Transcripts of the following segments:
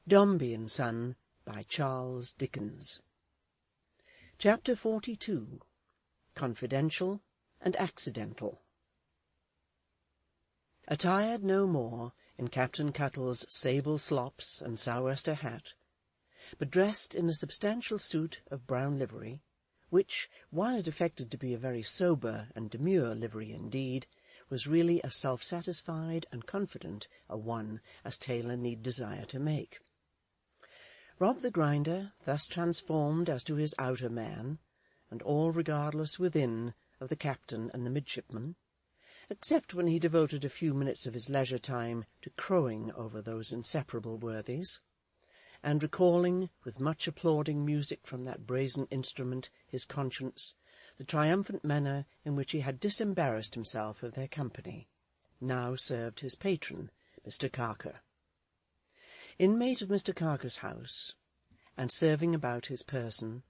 Dombey and Son, by Charles Dickens. Chapter 42. Confidential and Accidental. Attired no more in Captain Cuttle's sable slops and sou'wester hat, but dressed in a substantial suit of brown livery, which, while it affected to be a very sober and demure livery indeed, was really as self-satisfied and confident a one as tailor need desire to make. Rob the Grinder, thus transformed as to his outer man, and all regardless within of the captain and the midshipmen, except when he devoted a few minutes of his leisure time to crowing over those inseparable worthies, and recalling, with much applauding music from that brazen instrument, his conscience, the triumphant manner in which he had disembarrassed himself of their company, now served his patron, Mr. Carker. Inmate of Mr. Carker's house, and serving about his person,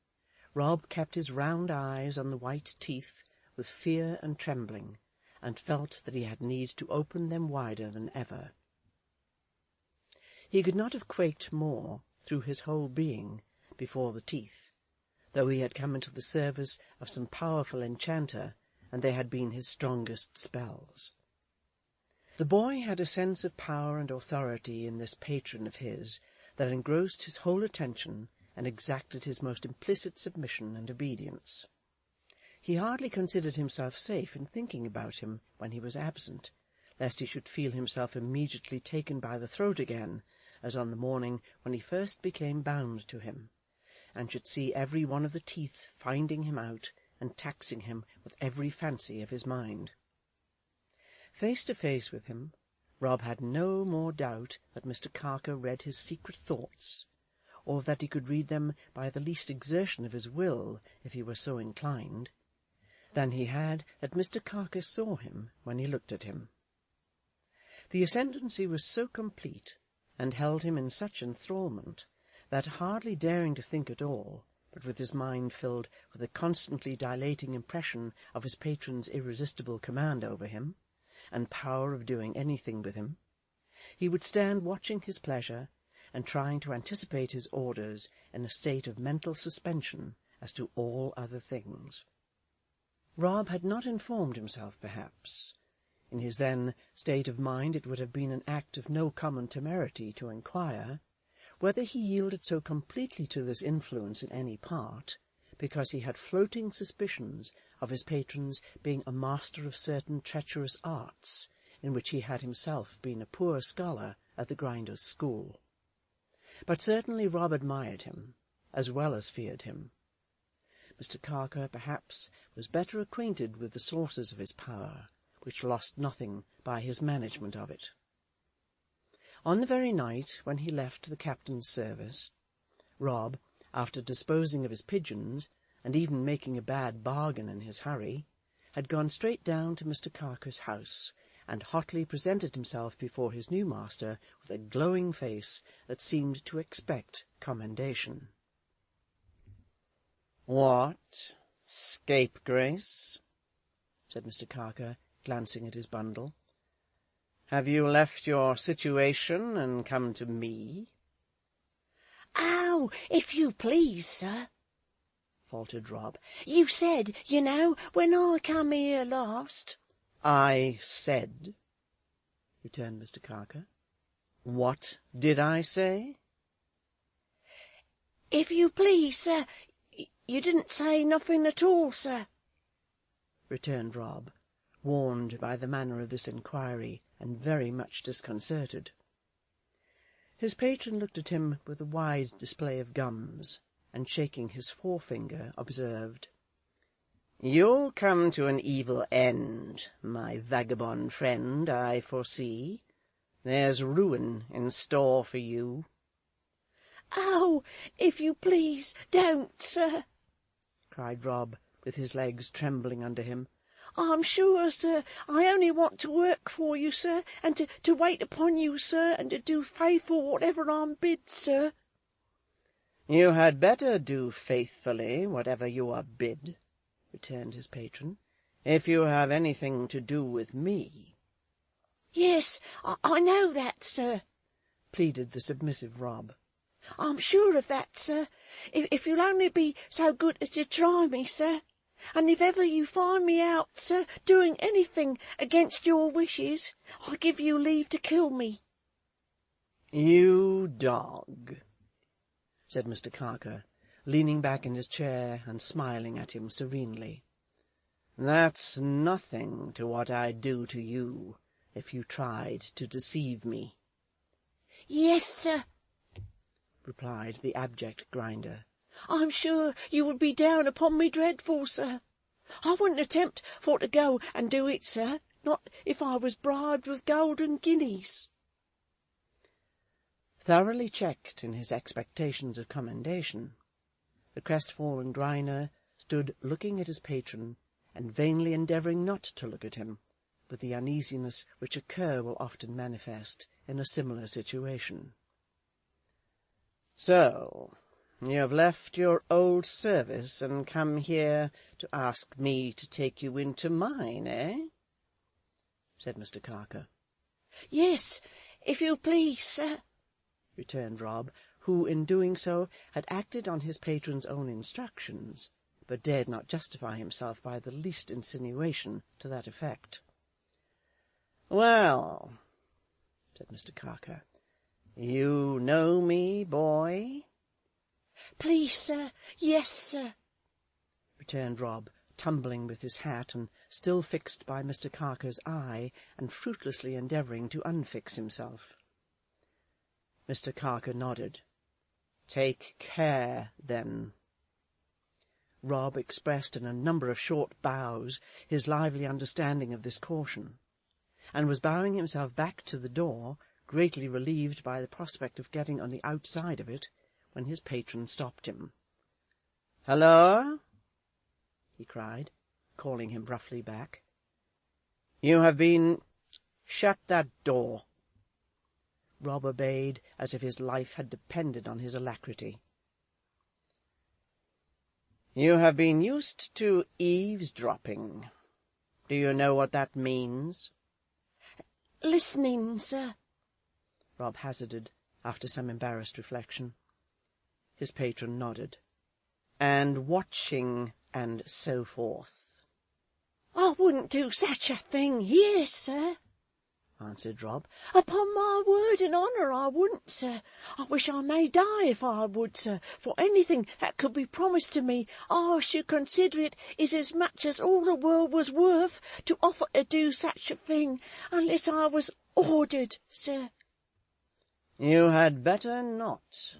Rob kept his round eyes on the white teeth with fear and trembling, and felt that he had need to open them wider than ever. He could not have quaked more through his whole being before the teeth, though he had come into the service of some powerful enchanter, and they had been his strongest spells. The boy had a sense of power and authority in this patron of his that engrossed his whole attention and exacted his most implicit submission and obedience. He hardly considered himself safe in thinking about him when he was absent, lest he should feel himself immediately taken by the throat again, as on the morning when he first became bound to him, and should see every one of the teeth finding him out and taxing him with every fancy of his mind. Face to face with him, Rob had no more doubt that Mr. Carker read his secret thoughts, or that he could read them by the least exertion of his will, if he were so inclined, than he had that Mr. Carker saw him when he looked at him. The ascendancy was so complete, and held him in such enthralment, that, hardly daring to think at all, but with his mind filled with a constantly dilating impression of his patron's irresistible command over him, and power of doing anything with him, he would stand watching his pleasure, and trying to anticipate his orders in a state of mental suspension as to all other things. Rob had not informed himself, perhaps. In his then state of mind it would have been an act of no common temerity to inquire whether he yielded so completely to this influence in any part, because he had floating suspicions of his patron's being a master of certain treacherous arts, in which he had himself been a poor scholar at the Grinder's school. But certainly Rob admired him, as well as feared him. Mr. Carker, perhaps, was better acquainted with the sources of his power, which lost nothing by his management of it. On the very night when he left the captain's service, Rob, after disposing of his pigeons, and even making a bad bargain in his hurry, had gone straight down to Mr. Carker's house, and hotly presented himself before his new master with a glowing face that seemed to expect commendation. "What, scapegrace?" said Mr. Carker, glancing at his bundle. "Have you left your situation and come to me?" "Oh, if you please, sir," faltered Rob. "You said, you know, when I come here last—" "I said," returned Mr. Carker. "What did I say?" "If you please, sir, you didn't say nothing at all, sir," returned Rob, warned by the manner of this inquiry, and very much disconcerted. His patron looked at him with a wide display of gums, and shaking his forefinger, observed, "You'll come to an evil end, my vagabond friend, I foresee. There's ruin in store for you." "Oh, if you please, don't, sir," cried Rob, with his legs trembling under him. "I'm sure, sir, I only want to work for you, sir, and to wait upon you, sir, and to do faithful whatever I'm bid, sir." "You had better do faithfully whatever you are bid," returned his patron, "if you have anything to do with me." "Yes, I know that, sir," pleaded the submissive Rob. I'm sure of that, sir, if you'll only be so good as to try me, sir. And if ever you find me out, sir, doing anything against your wishes, I give you leave to kill me. You dog, said Mr. Carker, leaning back in his chair and smiling at him serenely. That's nothing to what I'd do to you if you tried to deceive me. Yes, sir, replied the abject Grinder. I'm sure you would be down upon me dreadful, sir. I wouldn't attempt for to go and do it, sir, not if I was bribed with golden guineas. Thoroughly checked in his expectations of commendation, the crestfallen Grinder stood looking at his patron, and vainly endeavouring not to look at him, with the uneasiness which a cur will often manifest in a similar situation. So, you have left your old service and come here to ask me to take you into mine, eh? said Mr. Carker. Yes, if you please, sir, returned Rob, who, in doing so, had acted on his patron's own instructions, but dared not justify himself by the least insinuation to that effect. Well, said Mr. Carker, you know me, boy? Please, sir, yes, sir, returned Rob, tumbling with his hat, and still fixed by Mr. Carker's eye, and fruitlessly endeavouring to unfix himself. Mr. Carker nodded. Take care, then. Rob expressed in a number of short bows his lively understanding of this caution, and was bowing himself back to the door, greatly relieved by the prospect of getting on the outside of it, when his patron stopped him. "Halloa!" he cried, calling him roughly back. "You have been— Shut that door." Rob obeyed as if his life had depended on his alacrity. "You have been used to eavesdropping. Do you know what that means?" "Listening, sir," Rob hazarded, after some embarrassed reflection. His patron nodded. "And watching, and so forth." "I wouldn't do such a thing here, sir," answered Rob. "Upon my word and honour I wouldn't, sir. I wish I may die if I would, sir. For anything that could be promised to me, I should consider it is as much as all the world was worth to offer to do such a thing, unless I was ordered, sir." "You had better not.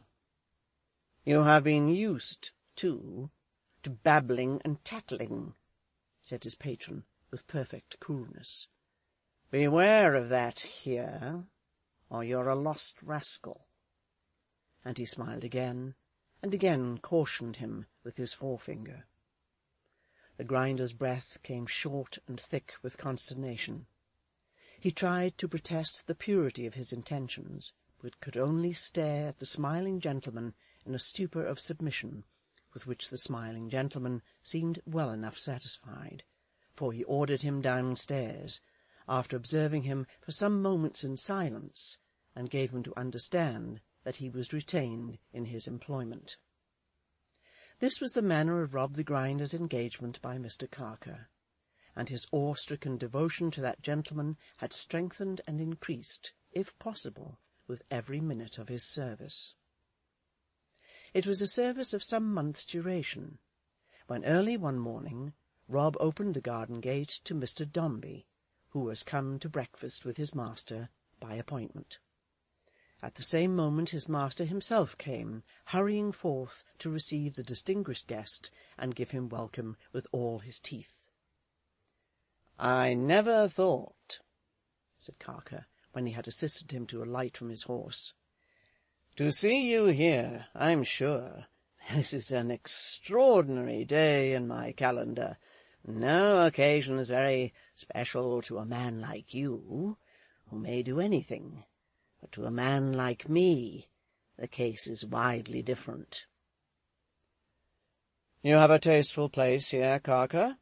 You have been used, too, to babbling and tattling," said his patron, with perfect coolness. "Beware of that here, or you're a lost rascal." And he smiled again, and again cautioned him with his forefinger. The Grinder's breath came short and thick with consternation. He tried to protest the purity of his intentions, but could only stare at the smiling gentleman in a stupor of submission, with which the smiling gentleman seemed well enough satisfied, for he ordered him downstairs, after observing him for some moments in silence, and gave him to understand that he was retained in his employment. This was the manner of Rob the Grinder's engagement by Mr. Carker, and his awe-stricken devotion to that gentleman had strengthened and increased, if possible, with every minute of his service. It was a service of some months' duration, when early one morning Rob opened the garden gate to Mr. Dombey, who was come to breakfast with his master by appointment. At the same moment his master himself came, hurrying forth to receive the distinguished guest and give him welcome with all his teeth. "I never thought," said Carker, when he had assisted him to alight from his horse, "to see you here, I'm sure. This is an extraordinary day in my calendar. No occasion is very special to a man like you, who may do anything, but to a man like me the case is widely different." "You have a tasteful place here, Carker,"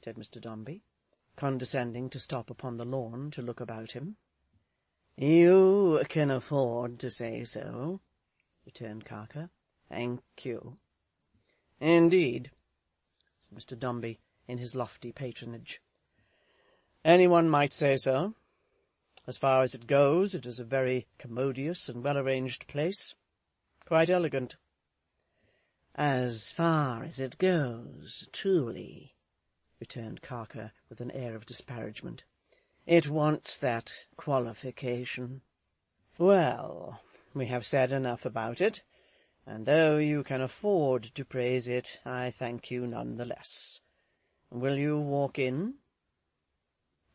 said Mr. Dombey, condescending to stop upon the lawn to look about him. "You can afford to say so," returned Carker. "Thank you." "Indeed," said Mr. Dombey, in his lofty patronage. "Anyone might say so. As far as it goes, it is a very commodious and well-arranged place. Quite elegant." "As far as it goes, truly," returned Carker, with an air of disparagement. "It wants that qualification." "Well, we have said enough about it, and though you can afford to praise it, I thank you none the less. Will you walk in?"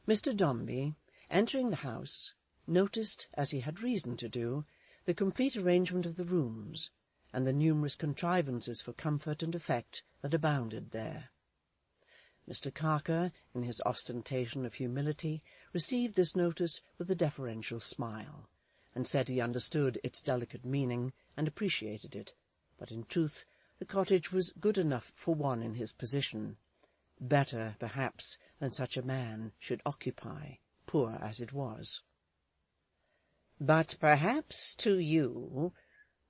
Mr. Dombey, entering the house, noticed, as he had reason to do, the complete arrangement of the rooms, and the numerous contrivances for comfort and effect that abounded there. Mr. Carker, in his ostentation of humility, received this notice with a deferential smile, and said he understood its delicate meaning and appreciated it, but in truth the cottage was good enough for one in his position, better, perhaps, than such a man should occupy, poor as it was. "But perhaps to you,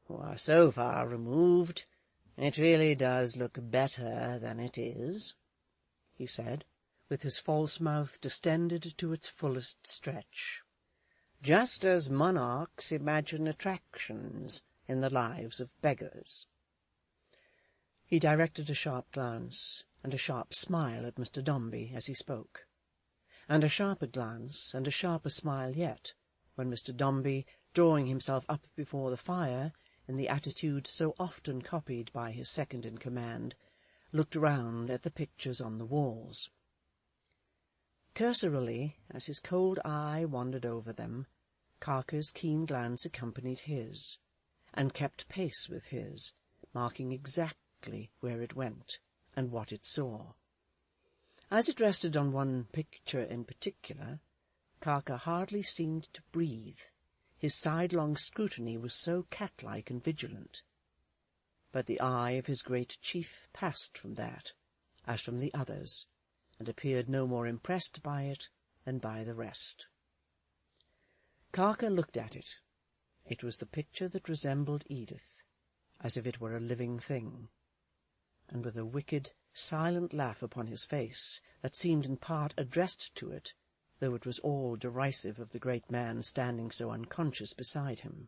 who are so far removed, it really does look better than it is," he said, with his false mouth distended to its fullest stretch, "just as monarchs imagine attractions in the lives of beggars." He directed a sharp glance and a sharp smile at Mr. Dombey as he spoke, and a sharper glance and a sharper smile yet when Mr. Dombey, drawing himself up before the fire, in the attitude so often copied by his second-in-command, looked round at the pictures on the walls. Cursorily, as his cold eye wandered over them, Carker's keen glance accompanied his, and kept pace with his, marking exactly where it went, and what it saw. As it rested on one picture in particular, Carker hardly seemed to breathe, his sidelong scrutiny was so cat-like and vigilant. But the eye of his great chief passed from that, as from the others, and appeared no more impressed by it than by the rest. Carker looked at it. It was the picture that resembled Edith, as if it were a living thing, and with a wicked, silent laugh upon his face that seemed in part addressed to it, though it was all derisive of the great man standing so unconscious beside him.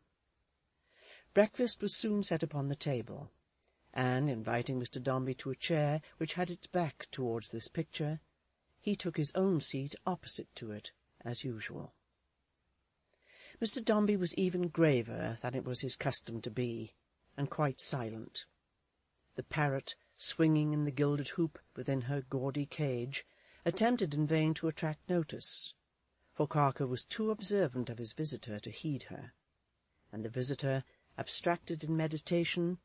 Breakfast was soon set upon the table, and, inviting Mr. Dombey to a chair which had its back towards this picture, he took his own seat opposite to it, as usual. Mr. Dombey was even graver than it was his custom to be, and quite silent. The parrot, swinging in the gilded hoop within her gaudy cage, attempted in vain to attract notice, for Carker was too observant of his visitor to heed her, and the visitor, abstracted in meditation,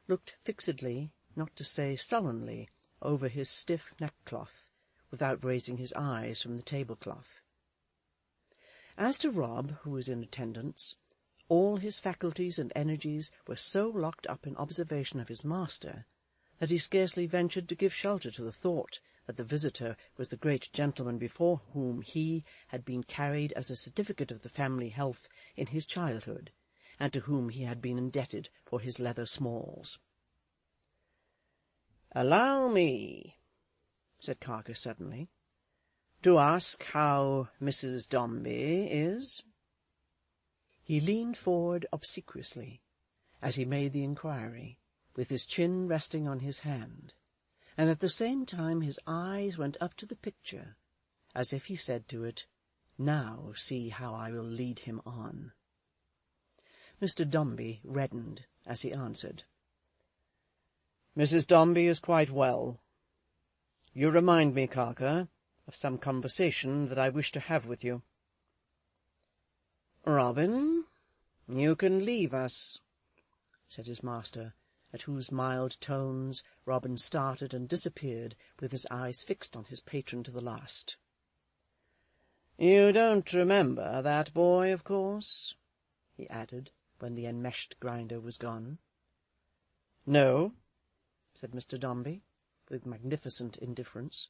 looked fixedly, not to say sullenly, over his stiff neckcloth, without raising his eyes from the tablecloth. As to Rob, who was in attendance, all his faculties and energies were so locked up in observation of his master that he scarcely ventured to give shelter to the thought that the visitor was the great gentleman before whom he had been carried as a certificate of the family health in his childhood, and to whom he had been indebted for his leather smalls. "Allow me," said Carker suddenly, "to ask how Mrs. Dombey is?" He leaned forward obsequiously as he made the inquiry, with his chin resting on his hand, and at the same time his eyes went up to the picture, as if he said to it, "Now see how I will lead him on." Mr. Dombey reddened as he answered, "Mrs. Dombey is quite well. You remind me, Carker, of some conversation that I wish to have with you." "Robin, you can leave us," said his master, at whose mild tones Robin started and disappeared, with his eyes fixed on his patron to the last. "You don't remember that boy, of course?" he added, when the enmeshed grinder was gone. "No," said Mr. Dombey, with magnificent indifference.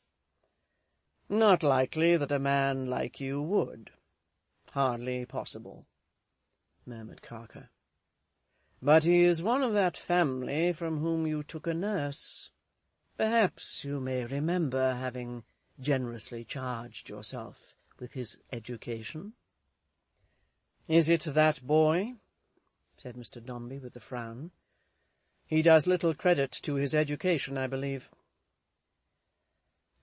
"Not likely that a man like you would. Hardly possible," murmured Carker. But he is one of that family from whom you took a nurse. Perhaps you may remember having generously charged yourself with his education." "Is it that boy?" said Mr. Dombey with a frown. "He does little credit to his education, I believe."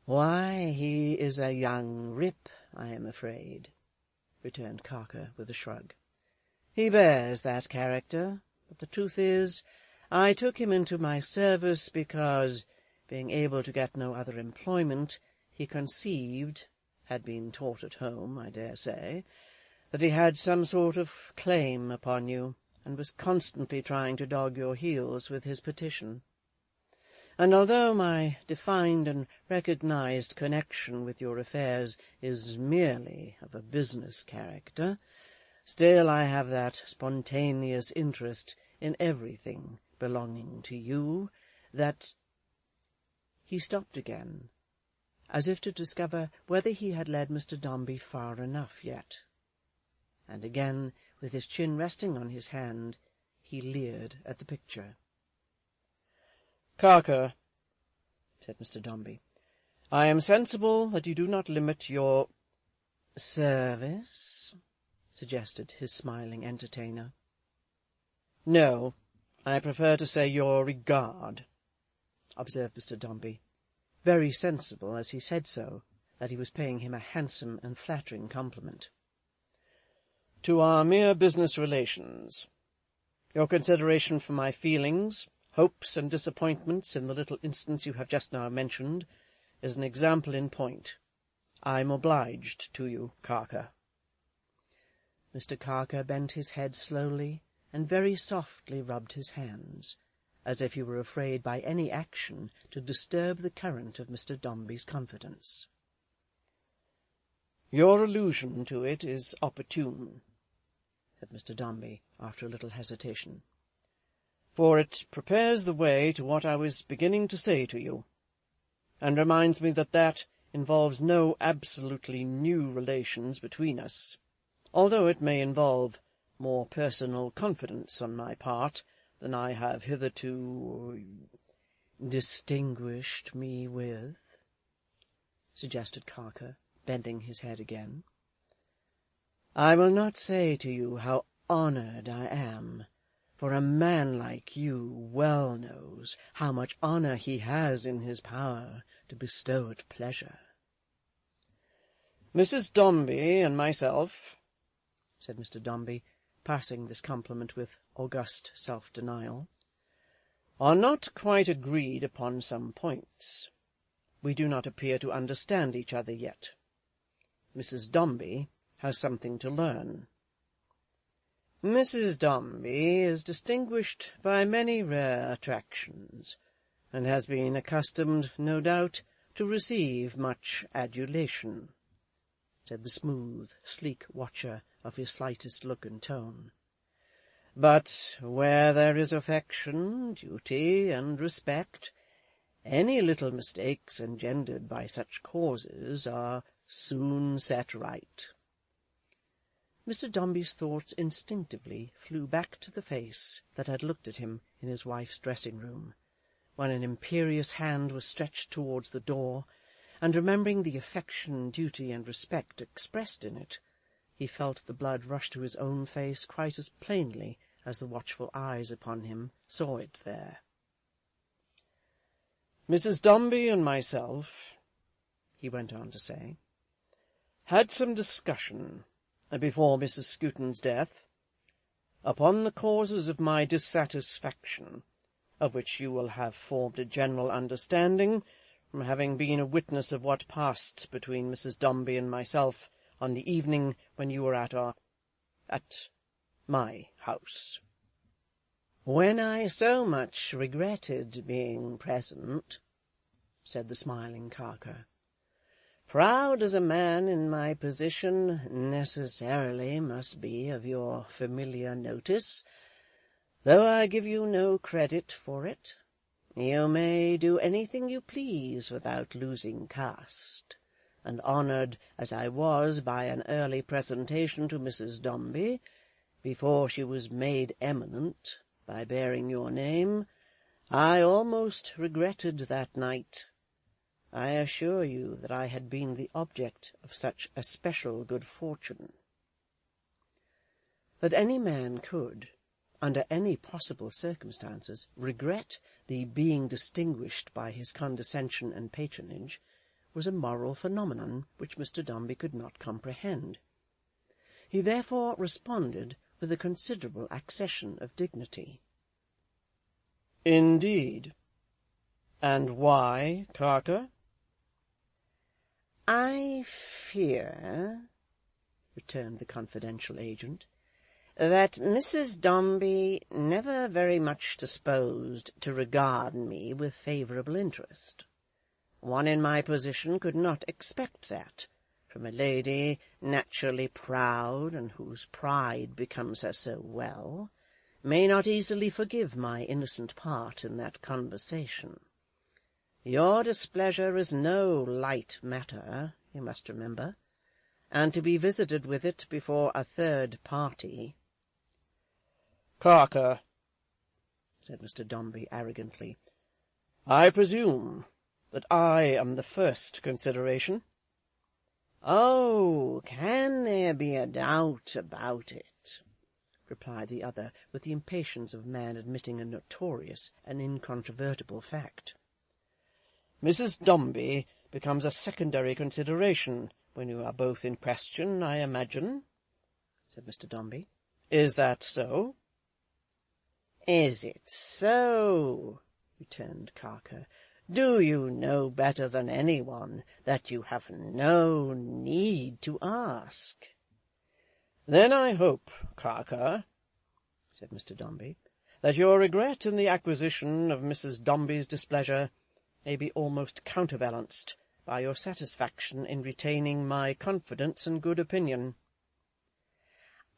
"Why, he is a young rip, I am afraid," returned Carker with a shrug. "He bears that character, but the truth is, I took him into my service because, being able to get no other employment, he conceived, had been taught at home, I dare say, that he had some sort of claim upon you, and was constantly trying to dog your heels with his petition. And although my defined and recognized connection with your affairs is merely of a business character, still I have that spontaneous interest in everything belonging to you that—" He stopped again, as if to discover whether he had led Mr. Dombey far enough yet, and again, with his chin resting on his hand, he leered at the picture. "Carker," said Mr. Dombey, "I am sensible that you do not limit your—" "Service?" suggested his smiling entertainer. "No, I prefer to say your regard," observed Mr. Dombey, very sensible as he said so that he was paying him a handsome and flattering compliment. "To our mere business relations. Your consideration for my feelings, hopes, and disappointments in the little instance you have just now mentioned is an example in point. I'm obliged to you, Carker." Mr. Carker bent his head slowly and very softly rubbed his hands, as if he were afraid by any action to disturb the current of Mr. Dombey's confidence. "Your allusion to it is opportune," said Mr. Dombey, after a little hesitation, "for it prepares the way to what I was beginning to say to you, and reminds me that involves no absolutely new relations between us, although it may involve more personal confidence on my part than I have hitherto distinguished me with," suggested Carker, bending his head again. "I will not say to you how honoured I am, for a man like you well knows how much honour he has in his power to bestow at pleasure." "Mrs. Dombey and myself," said Mr. Dombey, passing this compliment with august self-denial, "are not quite agreed upon some points. We do not appear to understand each other yet. Mrs. Dombey has something to learn. Mrs. Dombey is distinguished by many rare attractions, and has been accustomed, no doubt, to receive much adulation," said the smooth, sleek watcher of his slightest look and tone. "But where there is affection, duty, and respect, any little mistakes engendered by such causes are soon set right." Mr. Dombey's thoughts instinctively flew back to the face that had looked at him in his wife's dressing-room, when an imperious hand was stretched towards the door, and remembering the affection, duty, and respect expressed in it, he felt the blood rush to his own face quite as plainly as the watchful eyes upon him saw it there. "Mrs. Dombey and myself," he went on to say, "had some discussion, before Mrs. Skewton's death, upon the causes of my dissatisfaction, of which you will have formed a general understanding from having been a witness of what passed between Mrs. Dombey and myself on the evening when you were at my house." "When I so much regretted being present," said the smiling Carker. "Proud as a man in my position necessarily must be of your familiar notice, though I give you no credit for it. You may do anything you please without losing caste, and honoured as I was by an early presentation to Mrs. Dombey, before she was made eminent, by bearing your name, I almost regretted that night. I assure you that I had been the object of such especial good fortune." That any man could, under any possible circumstances, regret the being distinguished by his condescension and patronage was a moral phenomenon which Mr. Dombey could not comprehend. He therefore responded with a considerable accession of dignity. "Indeed? And why, Carker?" "I fear," returned the confidential agent, "that Mrs. Dombey never very much disposed to regard me with favourable interest. One in my position could not expect that from a lady naturally proud, and whose pride becomes her so well, may not easily forgive my innocent part in that conversation. Your displeasure is no light matter, you must remember, and to be visited with it before a third party—" "Carker," said Mr. Dombey arrogantly, "I presume that I am the first consideration." "Oh, can there be a doubt about it?" replied the other, with the impatience of a man admitting a notorious and incontrovertible fact. "Mrs. Dombey becomes a secondary consideration when you are both in question, I imagine," said Mr. Dombey. "Is that so?" "Is it so?" returned Carker. "Do you know better than any one that you have no need to ask?" "Then I hope, Carker," said Mr. Dombey, "that your regret in the acquisition of Mrs. Dombey's displeasure may be almost counterbalanced by your satisfaction in retaining my confidence and good opinion."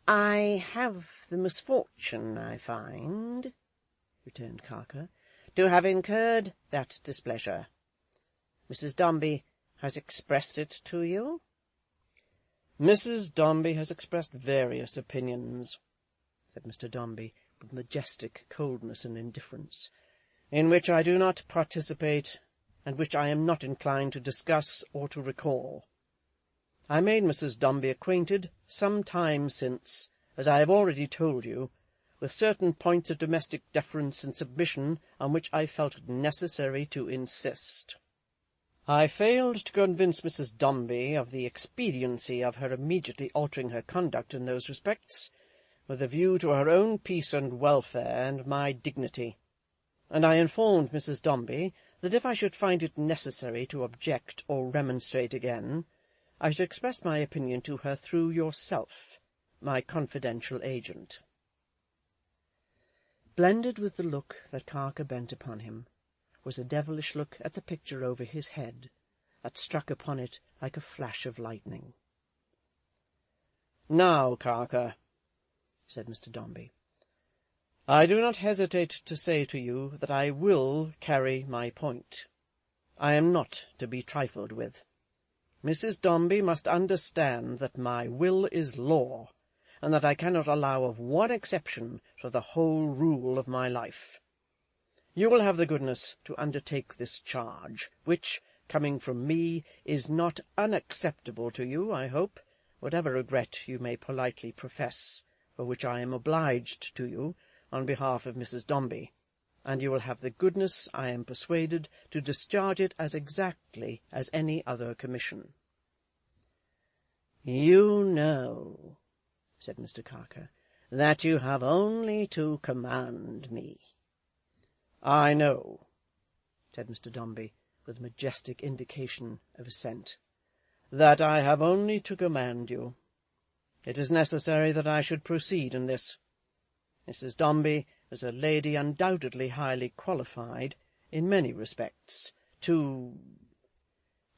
"I have the misfortune, I find," returned Carker, "to have incurred that displeasure. Mrs. Dombey has expressed it to you?" "Mrs. Dombey has expressed various opinions," said Mr. Dombey, with majestic coldness and indifference, "in which I do not participate, and which I am not inclined to discuss or to recall. I made Mrs. Dombey acquainted some time since, as I have already told you, with certain points of domestic deference and submission on which I felt it necessary to insist. I failed to convince Mrs. Dombey of the expediency of her immediately altering her conduct in those respects, with a view to her own peace and welfare and my dignity, and I informed Mrs. Dombey that if I should find it necessary to object or remonstrate again, I should express my opinion to her through yourself, my confidential agent." Blended with the look that Carker bent upon him was a devilish look at the picture over his head, that struck upon it like a flash of lightning. "Now, Carker," said Mr. Dombey, "I do not hesitate to say to you that I will carry my point. I am not to be trifled with. Mrs. Dombey must understand that my will is law, and that I cannot allow of one exception to the whole rule of my life. You will have the goodness to undertake this charge, which, coming from me, is not unacceptable to you, I hope, whatever regret you may politely profess, for which I am obliged to you on behalf of Mrs. Dombey, and you will have the goodness, I am persuaded, to discharge it as exactly as any other commission." "You know," said Mr. Carker, "that you have only to command me." "I know," said Mr. Dombey, with majestic indication of assent, "that I have only to command you. It is necessary that I should proceed in this. Mrs. Dombey is a lady undoubtedly highly qualified, in many respects, to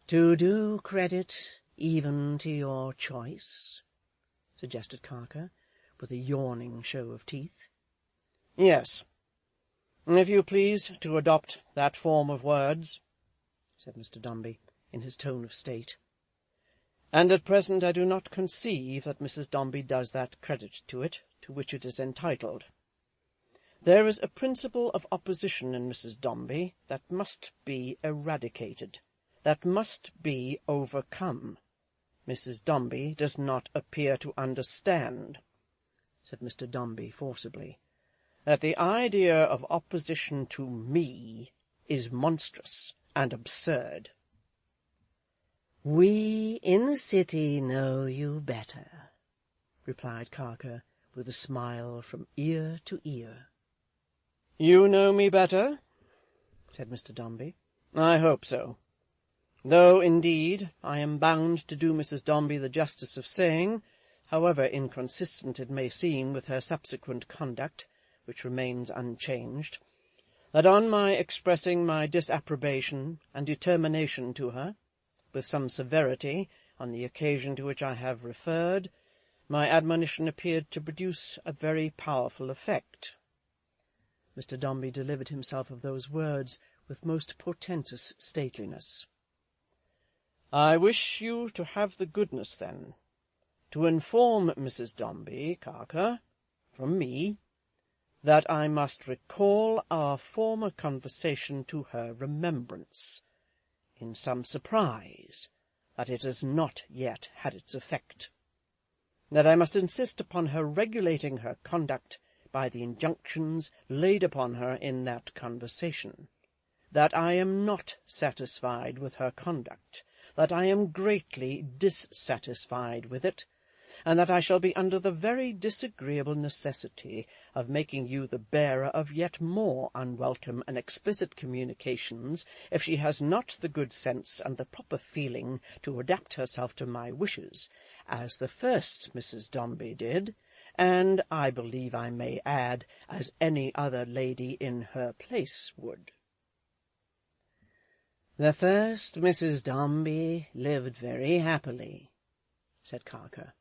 do credit even to your choice," suggested Carker, with a yawning show of teeth. "Yes, if you please to adopt that form of words," said Mr. Dombey, in his tone of state. "And at present I do not conceive that Mrs. Dombey does that credit to it to which it is entitled. There is a principle of opposition in Mrs. Dombey that must be eradicated, that must be overcome. Mrs. Dombey does not appear to understand," said Mr. Dombey forcibly, "that the idea of opposition to me is monstrous and absurd." "We in the city know you better," replied Carker, with a smile from ear to ear. "You know me better?" said Mr. Dombey. "I hope so. Though, indeed, I am bound to do Mrs. Dombey the justice of saying, however inconsistent it may seem with her subsequent conduct, which remains unchanged, that on my expressing my disapprobation and determination to her, with some severity, on the occasion to which I have referred, my admonition appeared to produce a very powerful effect." Mr. Dombey delivered himself of those words with most portentous stateliness. "I wish you to have the goodness, then, to inform Mrs. Dombey, Carker, from me, that I must recall our former conversation to her remembrance, in some surprise that it has not yet had its effect, that I must insist upon her regulating her conduct by the injunctions laid upon her in that conversation, that I am not satisfied with her conduct, that I am greatly dissatisfied with it, and that I shall be under the very disagreeable necessity of making you the bearer of yet more unwelcome and explicit communications if she has not the good sense and the proper feeling to adapt herself to my wishes, as the first Mrs. Dombey did, and, I believe I may add, as any other lady in her place would." "The first Mrs. Dombey lived very happily," said Carker.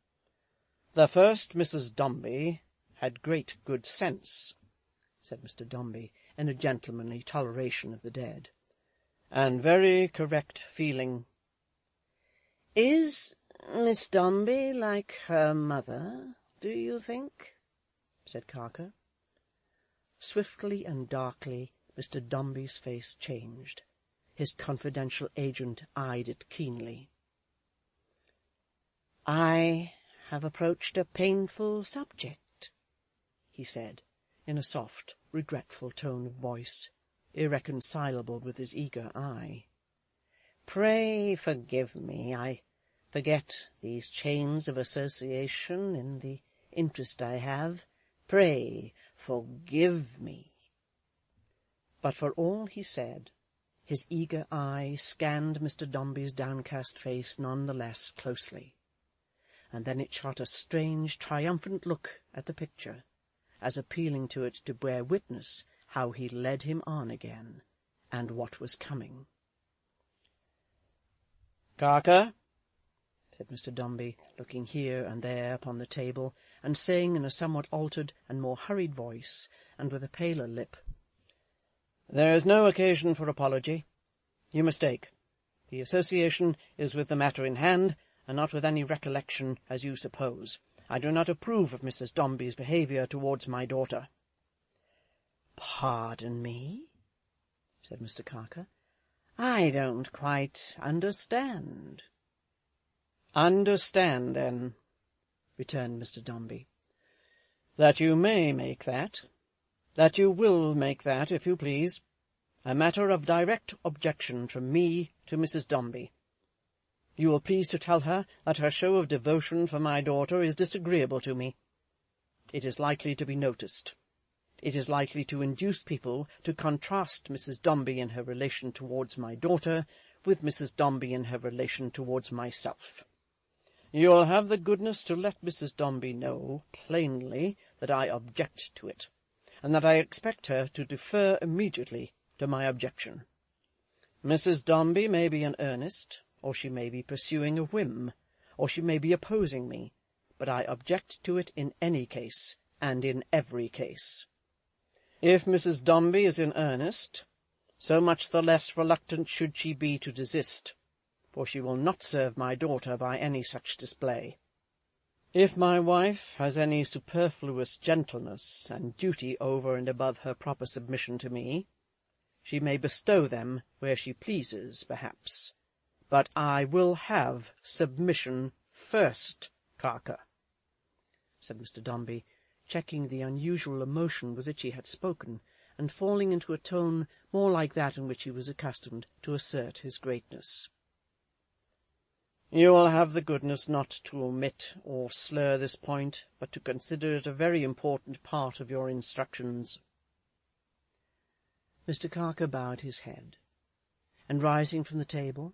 "The first Mrs. Dombey had great good sense," said Mr. Dombey, in a gentlemanly toleration of the dead, "and very correct feeling." "Is Miss Dombey like her mother, do you think?" said Carker. Swiftly and darkly Mr. Dombey's face changed. His confidential agent eyed it keenly. "I have approached a painful subject," he said, in a soft, regretful tone of voice, irreconcilable with his eager eye. "Pray forgive me. I forget these chains of association in the interest I have. Pray forgive me." But for all he said, his eager eye scanned Mr. Dombey's downcast face none the less closely, and then it shot a strange, triumphant look at the picture, as appealing to it to bear witness how he led him on again, and what was coming. "Carker," said Mr. Dombey, looking here and there upon the table, and saying in a somewhat altered and more hurried voice, and with a paler lip, "there is no occasion for apology. You mistake. The association is with the matter in hand, and not with any recollection, as you suppose. I do not approve of Mrs. Dombey's behaviour towards my daughter." "Pardon me," said Mr. Carker. "I don't quite understand." "Understand, then," returned Mr. Dombey, "that you may make that you will make that, if you please, a matter of direct objection from me to Mrs. Dombey. You will please to tell her that her show of devotion for my daughter is disagreeable to me. It is likely to be noticed. It is likely to induce people to contrast Mrs. Dombey in her relation towards my daughter with Mrs. Dombey in her relation towards myself. You will have the goodness to let Mrs. Dombey know plainly that I object to it, and that I expect her to defer immediately to my objection. Mrs. Dombey may be in earnest, or she may be pursuing a whim, or she may be opposing me, but I object to it in any case, and in every case. If Mrs. Dombey is in earnest, so much the less reluctant should she be to desist, for she will not serve my daughter by any such display. If my wife has any superfluous gentleness and duty over and above her proper submission to me, she may bestow them where she pleases, perhaps, but I will have submission first, Carker," said Mr. Dombey, checking the unusual emotion with which he had spoken, and falling into a tone more like that in which he was accustomed to assert his greatness. "You will have the goodness not to omit or slur this point, but to consider it a very important part of your instructions." Mr. Carker bowed his head, and rising from the table,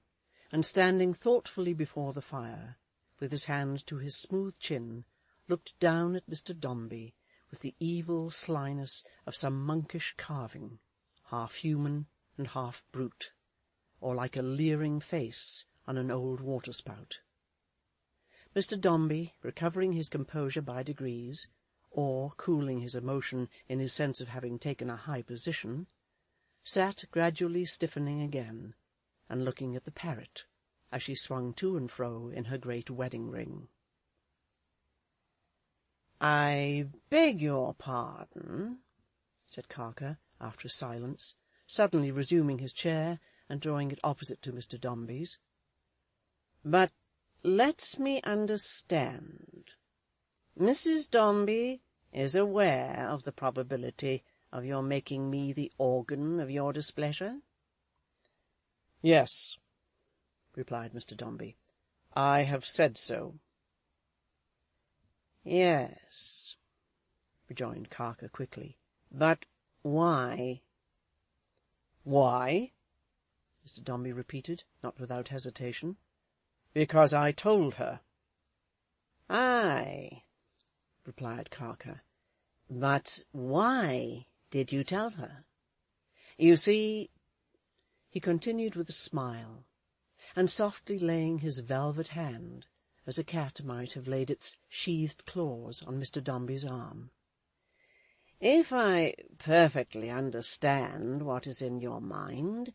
and standing thoughtfully before the fire, with his hand to his smooth chin, looked down at Mr. Dombey with the evil slyness of some monkish carving, half human and half brute, or like a leering face on an old water-spout. Mr. Dombey, recovering his composure by degrees, or cooling his emotion in his sense of having taken a high position, sat gradually stiffening again, and looking at the parrot as she swung to and fro in her great wedding-ring. "I beg your pardon," said Carker, after a silence, suddenly resuming his chair and drawing it opposite to Mr. Dombey's, "but let me understand. Mrs. Dombey is aware of the probability of your making me the organ of your displeasure?" "Yes," replied Mr. Dombey. "I have said so." "Yes," rejoined Carker quickly, "but why?" "Why?" Mr. Dombey repeated, not without hesitation. "Because I told her." "Aye," replied Carker, "but why did you tell her? You see," he continued with a smile, and softly laying his velvet hand, as a cat might have laid its sheathed claws on Mr. Dombey's arm, "if I perfectly understand what is in your mind,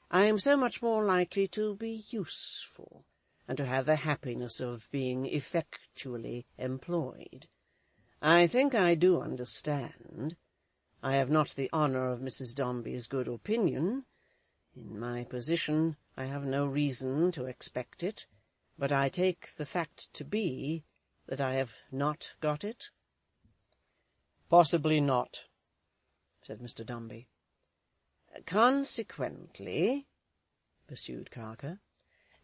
I am so much more likely to be useful, and to have the happiness of being effectually employed. I think I do understand. I have not the honour of Mrs. Dombey's good opinion. In my position I have no reason to expect it, but I take the fact to be that I have not got it." "Possibly not," said Mr. Dombey. "Consequently," pursued Carker,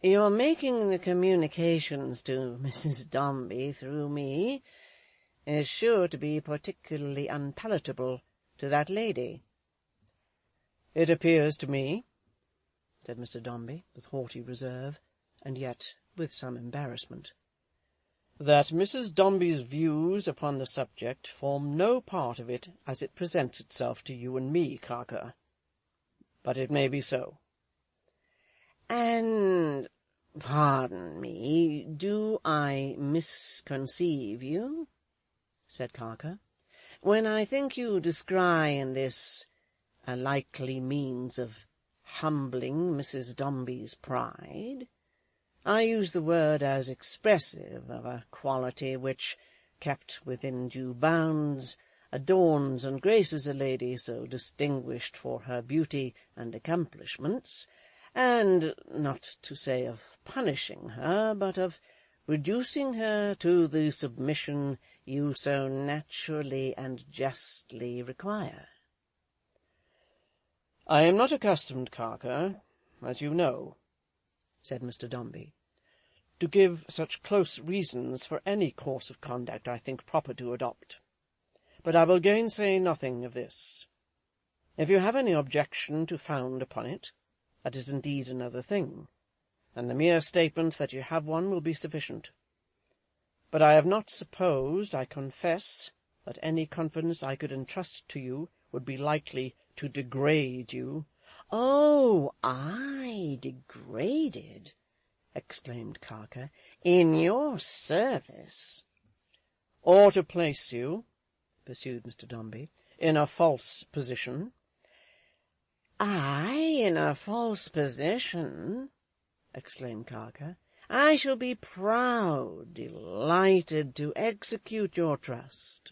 "your making the communications to Mrs. Dombey through me is sure to be particularly unpalatable to that lady." "It appears to me," said Mr. Dombey, with haughty reserve, and yet with some embarrassment, "that Mrs. Dombey's views upon the subject form no part of it as it presents itself to you and me, Carker. But it may be so." "And, pardon me, do I misconceive you?" said Carker, "when I think you descry in this a likely means of humbling Mrs. Dombey's pride? I use the word as expressive of a quality which, kept within due bounds, adorns and graces a lady so distinguished for her beauty and accomplishments, and, not to say of punishing her, but of reducing her to the submission you so naturally and justly require." "I am not accustomed, Carker, as you know," said Mr. Dombey, "to give such close reasons for any course of conduct I think proper to adopt. But I will gainsay nothing of this. If you have any objection to found upon it, that is indeed another thing, and the mere statement that you have one will be sufficient. But I have not supposed, I confess, that any confidence I could entrust to you would be likely to degrade you." "Oh, I degraded!" exclaimed Carker. "In your service?" "Or to place you," pursued Mr. Dombey, "in a false position." "I in a false position!" exclaimed Carker. I shall be proud, delighted to execute your trust.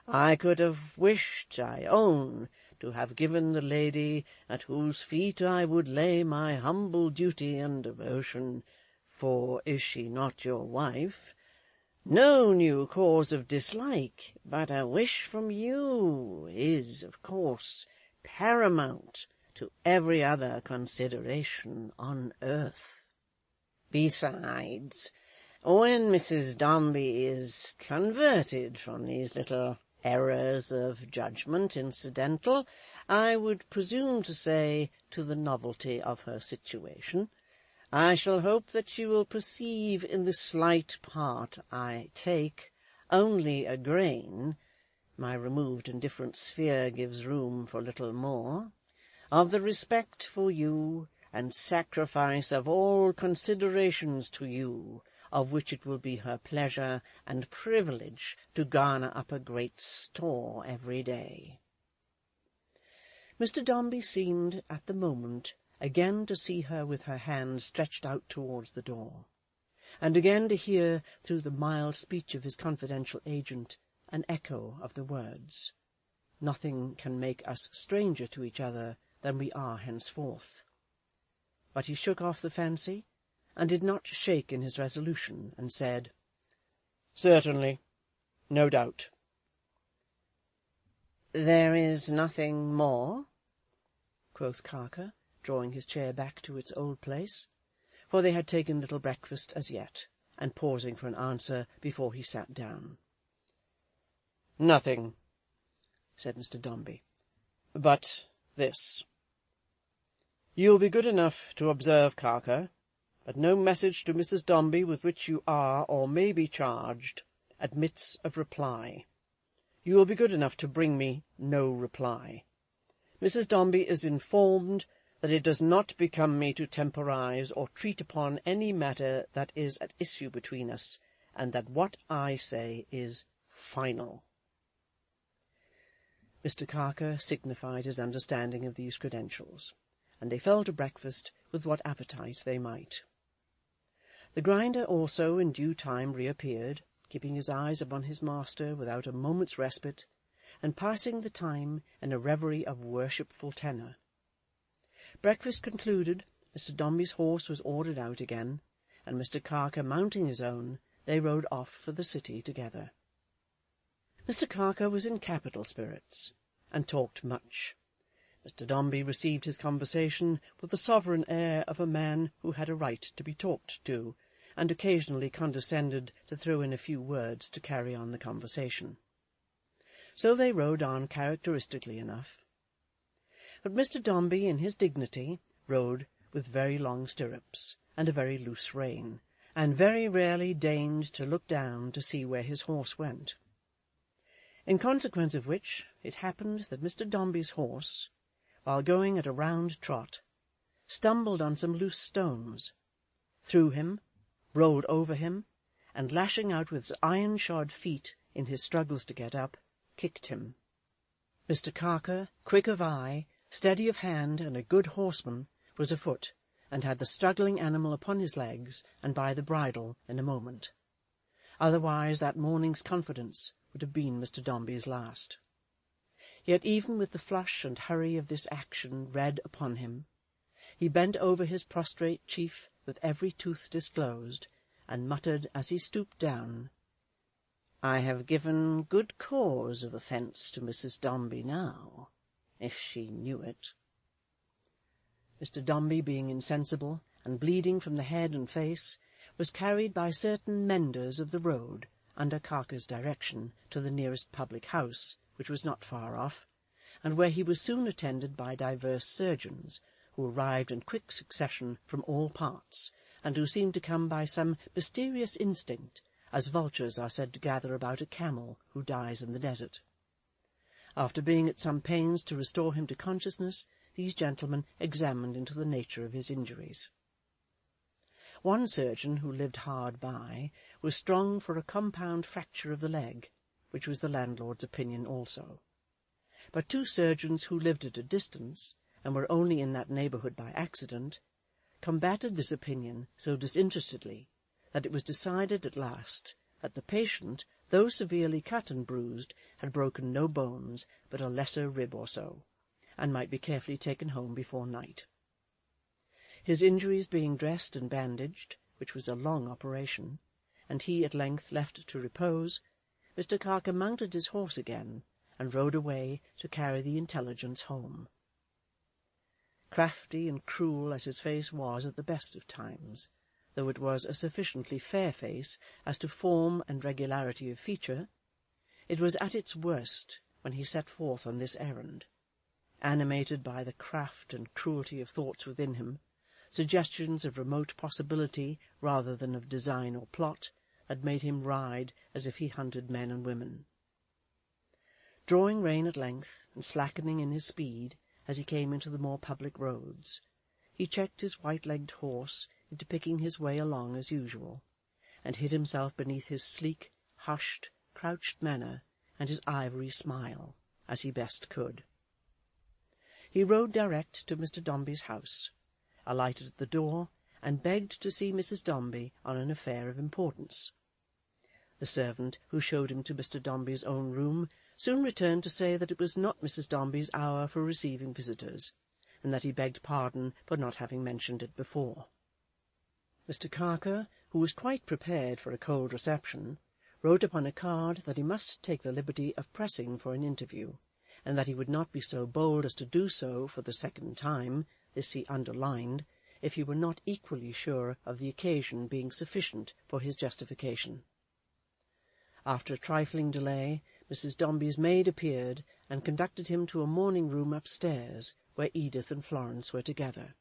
I could have wished, I own, to have given the lady at whose feet I would lay my humble duty and devotion, for is she not your wife, no new cause of dislike, but a wish from you is, of course, paramount to every other consideration on earth. Besides, when Mrs. Dombey is converted from these little errors of judgment incidental, I would presume to say, to the novelty of her situation, I shall hope that she will perceive in the slight part I take only a grain (my removed and different sphere gives room for little more) of the respect for you, and sacrifice of all considerations to you, of which it will be her pleasure and privilege to garner up a great store every day. Mr. Dombey seemed, at the moment, again to see her with her hand stretched out towards the door, and again to hear, through the mild speech of his confidential agent, an echo of the words, "Nothing can make us stranger to each other than we are henceforth." But he shook off the fancy, and did not shake in his resolution, and said, "Certainly, no doubt." "There is nothing more?" quoth Carker, drawing his chair back to its old place, for they had taken little breakfast as yet, and pausing for an answer before he sat down. "Nothing," said Mr. Dombey, "but this. You will be good enough to observe, Carker, that no message to Mrs. Dombey with which you are or may be charged admits of reply. You will be good enough to bring me no reply. Mrs. Dombey is informed that it does not become me to temporize or treat upon any matter that is at issue between us, and that what I say is final." Mr. Carker signified his understanding of these credentials, and they fell to breakfast with what appetite they might. The Grinder also in due time reappeared, keeping his eyes upon his master without a moment's respite, and passing the time in a reverie of worshipful tenor. Breakfast concluded, Mr. Dombey's horse was ordered out again, and Mr. Carker mounting his own, they rode off for the city together. Mr. Carker was in capital spirits, and talked much. Mr. Dombey received his conversation with the sovereign air of a man who had a right to be talked to, and occasionally condescended to throw in a few words to carry on the conversation. So they rode on characteristically enough. But Mr. Dombey, in his dignity, rode with very long stirrups, and a very loose rein, and very rarely deigned to look down to see where his horse went. In consequence of which, it happened that Mr. Dombey's horse, while going at a round trot, stumbled on some loose stones, threw him, rolled over him, and lashing out with his iron-shod feet in his struggles to get up, kicked him. Mr. Carker, quick of eye, steady of hand, and a good horseman, was afoot, and had the struggling animal upon his legs and by the bridle in a moment. Otherwise that morning's confidence would have been Mr. Dombey's last. Yet even with the flush and hurry of this action red upon him, he bent over his prostrate chief with every tooth disclosed, and muttered as he stooped down, "I have given good cause of offence to Mrs. Dombey now, if she knew it." Mr. Dombey, being insensible, and bleeding from the head and face, was carried by certain menders of the road, under Carker's direction, to the nearest public house, which was not far off, and where he was soon attended by divers surgeons, who arrived in quick succession from all parts, and who seemed to come by some mysterious instinct, as vultures are said to gather about a camel who dies in the desert. After being at some pains to restore him to consciousness, these gentlemen examined into the nature of his injuries. One surgeon, who lived hard by, was strong for a compound fracture of the leg, which was the landlord's opinion also. But two surgeons who lived at a distance, and were only in that neighbourhood by accident, combated this opinion so disinterestedly that it was decided at last that the patient, though severely cut and bruised, had broken no bones but a lesser rib or so, and might be carefully taken home before night. His injuries being dressed and bandaged, which was a long operation, and he at length left to repose, Mr. Carker mounted his horse again, and rode away to carry the intelligence home. Crafty and cruel as his face was at the best of times, though it was a sufficiently fair face as to form and regularity of feature, it was at its worst when he set forth on this errand, animated by the craft and cruelty of thoughts within him, suggestions of remote possibility rather than of design or plot, that made him ride as if he hunted men and women. Drawing rein at length, and slackening in his speed as he came into the more public roads, he checked his white-legged horse into picking his way along as usual, and hid himself beneath his sleek, hushed, crouched manner and his ivory smile, as he best could. He rode direct to Mr. Dombey's house, alighted at the door, and begged to see Mrs. Dombey on an affair of importance. The servant, who showed him to Mr. Dombey's own room, soon returned to say that it was not Mrs. Dombey's hour for receiving visitors, and that he begged pardon for not having mentioned it before. Mr. Carker, who was quite prepared for a cold reception, wrote upon a card that he must take the liberty of pressing for an interview, and that he would not be so bold as to do so for the second time, this he underlined, if he were not equally sure of the occasion being sufficient for his justification. After a trifling delay, Mrs. Dombey's maid appeared, and conducted him to a morning-room upstairs, where Edith and Florence were together.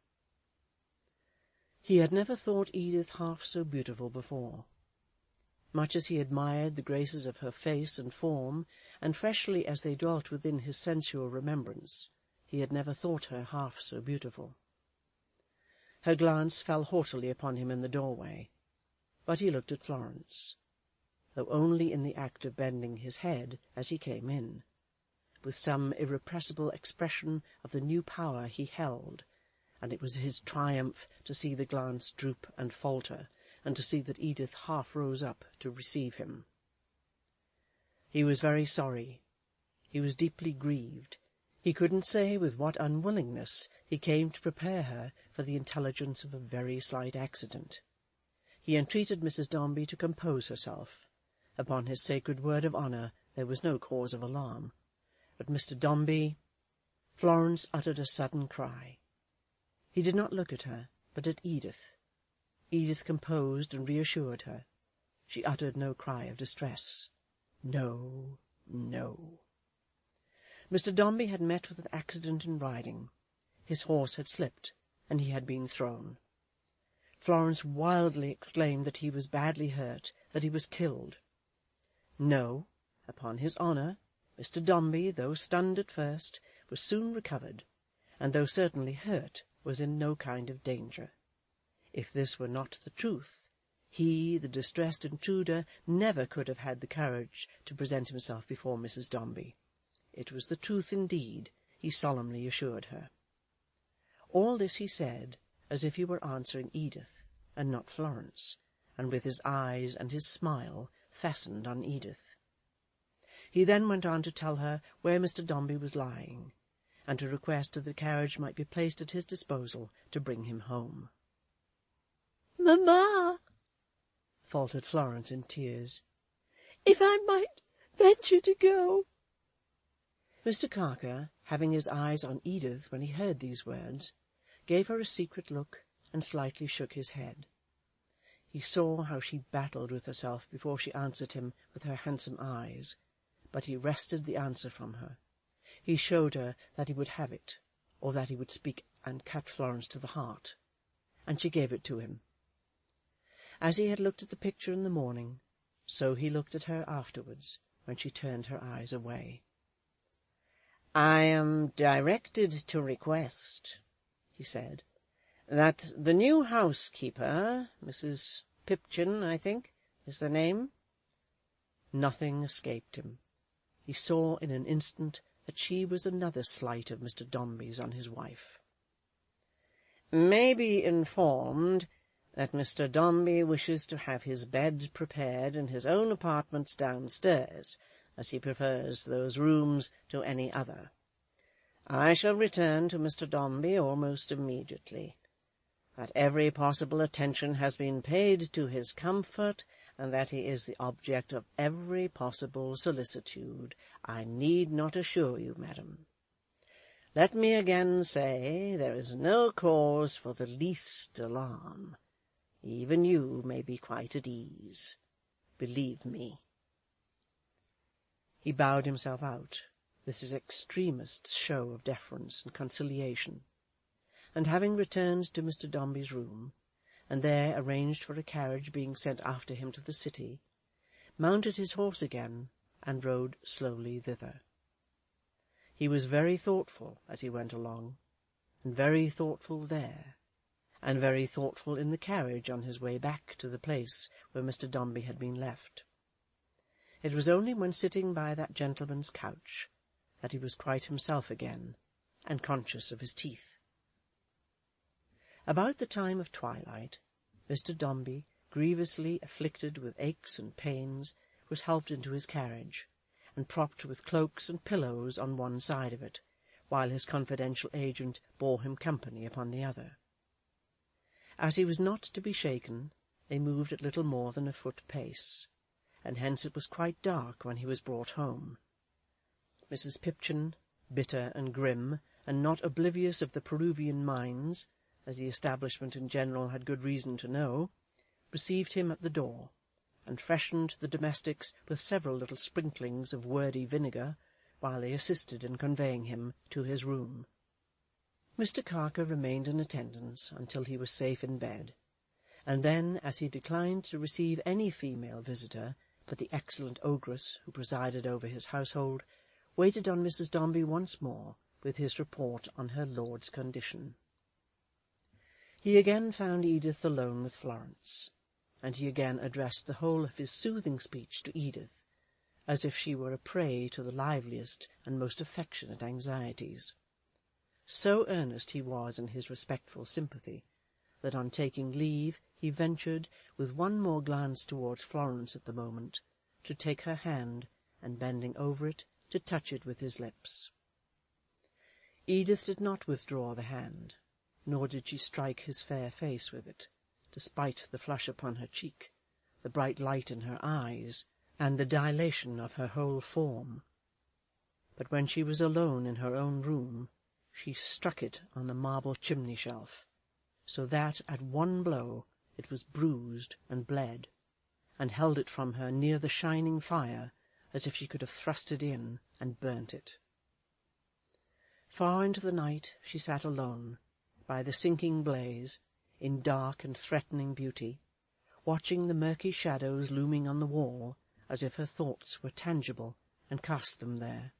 He had never thought Edith half so beautiful before. Much as he admired the graces of her face and form, and freshly as they dwelt within his sensual remembrance, he had never thought her half so beautiful. Her glance fell haughtily upon him in the doorway, but he looked at Florence, though only in the act of bending his head as he came in, with some irrepressible expression of the new power he held, and it was his triumph to see the glance droop and falter, and to see that Edith half rose up to receive him. He was very sorry. He was deeply grieved. He couldn't say with what unwillingness he came to prepare her for the intelligence of a very slight accident. He entreated Mrs. Dombey to compose herself. Upon his sacred word of honour there was no cause of alarm. But Mr. Dombey— Florence uttered a sudden cry. He did not look at her, but at Edith. Edith composed and reassured her. She uttered no cry of distress. No, no. Mr. Dombey had met with an accident in riding. His horse had slipped, and he had been thrown. Florence wildly exclaimed that he was badly hurt, that he was killed. No, upon his honour, Mr. Dombey, though stunned at first, was soon recovered, and though certainly hurt, was in no kind of danger. If this were not the truth, he, the distressed intruder, never could have had the courage to present himself before Mrs. Dombey. It was the truth indeed, he solemnly assured her. All this he said as if he were answering Edith, and not Florence, and with his eyes and his smile fastened on Edith. He then went on to tell her where Mr. Dombey was lying, and to request that the carriage might be placed at his disposal to bring him home. "Mamma," faltered Florence in tears, "if I might venture to go." Mr. Carker, having his eyes on Edith when he heard these words, gave her a secret look and slightly shook his head. He saw how she battled with herself before she answered him with her handsome eyes, but he wrested the answer from her. He showed her that he would have it, or that he would speak and cut Florence to the heart, and she gave it to him. As he had looked at the picture in the morning, so he looked at her afterwards, when she turned her eyes away. "I am directed to request," he said, "that the new housekeeper, Mrs. Pipchin, I think, is the name." Nothing escaped him. He saw in an instant that she was another slight of Mr. Dombey's on his wife. "May be informed that Mr. Dombey wishes to have his bed prepared in his own apartments downstairs, as he prefers those rooms to any other. I shall return to Mr. Dombey almost immediately. That every possible attention has been paid to his comfort, and that he is the object of every possible solicitude, I need not assure you, madam. Let me again say, there is no cause for the least alarm. Even you may be quite at ease. Believe me." He bowed himself out, with his extremest show of deference and conciliation, and having returned to Mr. Dombey's room, and there arranged for a carriage being sent after him to the city, mounted his horse again, and rode slowly thither. He was very thoughtful as he went along, and very thoughtful there, and very thoughtful in the carriage on his way back to the place where Mr. Dombey had been left. It was only when sitting by that gentleman's couch that he was quite himself again, and conscious of his teeth. About the time of twilight, Mr. Dombey, grievously afflicted with aches and pains, was helped into his carriage, and propped with cloaks and pillows on one side of it, while his confidential agent bore him company upon the other. As he was not to be shaken, they moved at little more than a foot pace, and hence it was quite dark when he was brought home. Mrs. Pipchin, bitter and grim, and not oblivious of the Peruvian mines, as the establishment in general had good reason to know, received him at the door, and freshened the domestics with several little sprinklings of wordy vinegar, while they assisted in conveying him to his room. Mr. Carker remained in attendance until he was safe in bed, and then, as he declined to receive any female visitor but the excellent ogress who presided over his household, waited on Mrs. Dombey once more with his report on her lord's condition. He again found Edith alone with Florence, and he again addressed the whole of his soothing speech to Edith, as if she were a prey to the liveliest and most affectionate anxieties. So earnest he was in his respectful sympathy, that on taking leave he ventured, with one more glance towards Florence at the moment, to take her hand, and bending over it, to touch it with his lips. Edith did not withdraw the hand, nor did she strike his fair face with it, despite the flush upon her cheek, the bright light in her eyes, and the dilation of her whole form. But when she was alone in her own room, she struck it on the marble chimney-shelf, so that at one blow it was bruised and bled, and held it from her near the shining fire, as if she could have thrust it in and burnt it. Far into the night she sat alone, by the sinking blaze, in dark and threatening beauty, watching the murky shadows looming on the wall, as if her thoughts were tangible, and cast them there.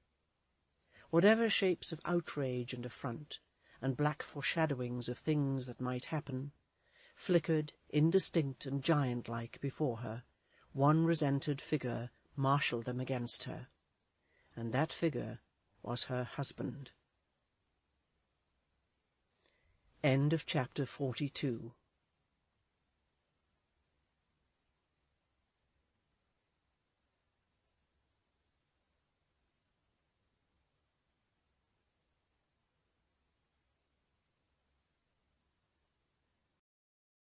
Whatever shapes of outrage and affront, and black foreshadowings of things that might happen, flickered, indistinct and giant-like, before her, one resented figure marshalled them against her, and that figure was her husband. End of chapter 42.